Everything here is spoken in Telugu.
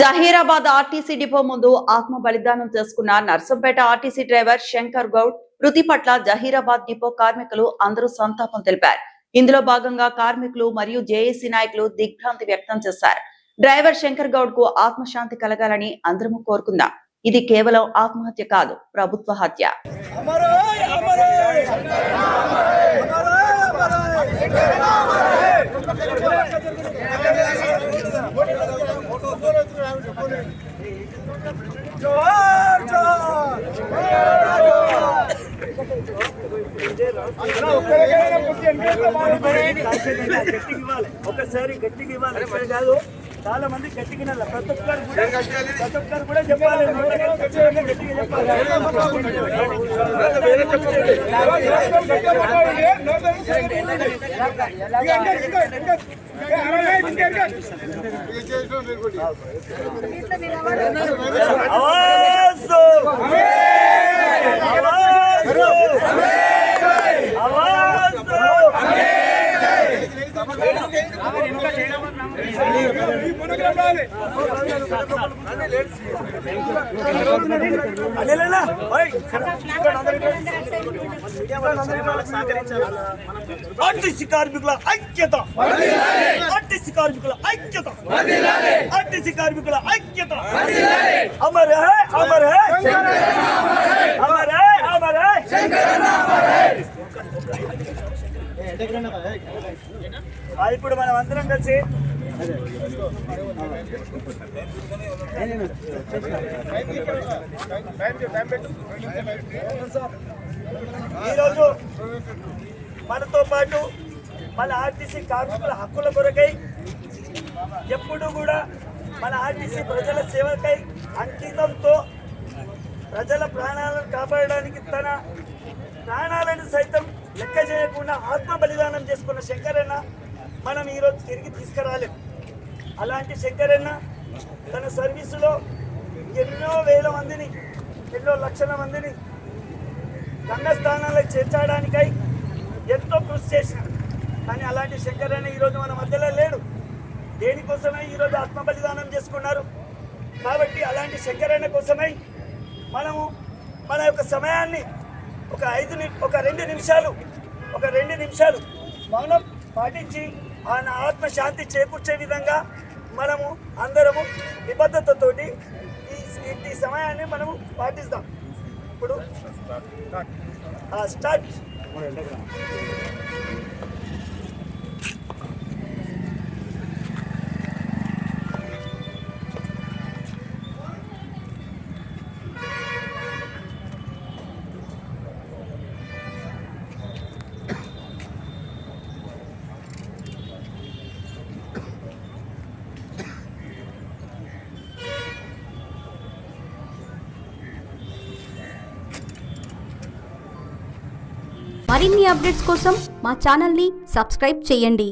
జహీరాబాద్ ఆర్టీసీ డిపో ముందు ఆత్మ బలిదానం చేసుకున్న నర్సంపేట ఆర్టీసీ డ్రైవర్ శంకర్ గౌడ్ మృతి పట్ల జహీరాబాద్ డిపో కార్మికులు అందరూ సంతాపం తెలిపారు. ఇందులో భాగంగా కార్మికులు మరియు జేఏసీ నాయకులు దిగ్భ్రాంతి వ్యక్తం చేశారు. డ్రైవర్ శంకర్ గౌడ్ కు ఆత్మశాంతి కలగాలని అందరము కోరుకుందాం. ఇది కేవలం ఆత్మహత్య కాదు, ప్రభుత్వ హత్య. ఒకసారి గట్టిగా ఇవ్వాలి కాదు, చాలా మంది గట్టిగా ప్రతి ఒక్కరు కూడా చెప్పాలి, గట్టిగా చెప్పాలి. ఆర్టీసీ కార్మికుల ఐక్యత, ఆర్టీసీ కార్మికుల ఐక్యత, ఆర్టీసీ కార్మికుల ఐక్యత. Amar high, Amar high, Amar high, Amar high. ఇప్పుడు మనం అందరం కలిసి ఈరోజు మనతో పాటు మన ఆర్టీసీ కార్మికుల హక్కుల కొరకై ఎప్పుడు కూడా మన ఆర్టీసీ ప్రజల సేవకై అంకితంతో ప్రజల ప్రాణాలను కాపాడడానికి తన ప్రాణాలను సైతం లెక్క చేయకుండా ఆత్మ బలిదానం చేసుకున్న శంకరన్న మనం ఈరోజు తిరిగి తీసుకురాలేం. అలాంటి శంకరన్న తన సర్వీసులో ఎన్నో వేల మందిని, ఎన్నో లక్షల మందిని గమ్యస్థానాలకు చేర్చడానికై ఎంతో కృషి చేసినాడు. కానీ అలాంటి శంకరన్న ఈరోజు మన మధ్యలో లేడు. దేనికోసమై ఈరోజు ఆత్మ బలిదానం చేసుకున్నారు. కాబట్టి అలాంటి శంకరన్న కోసమై మనము మన యొక్క సమయాన్ని ఒక రెండు నిమిషాలు మౌనం పాటించి ఆయన ఆత్మశాంతి చేకూర్చే విధంగా మనము అందరము నిబద్ధతతోటి ఈ సమయాన్ని మనము పాటిస్తాం. ఇప్పుడు స్టార్ట్. మరిన్ని అప్డేట్స్ కోసం మా ఛానల్ని సబ్స్క్రైబ్ చేయండి.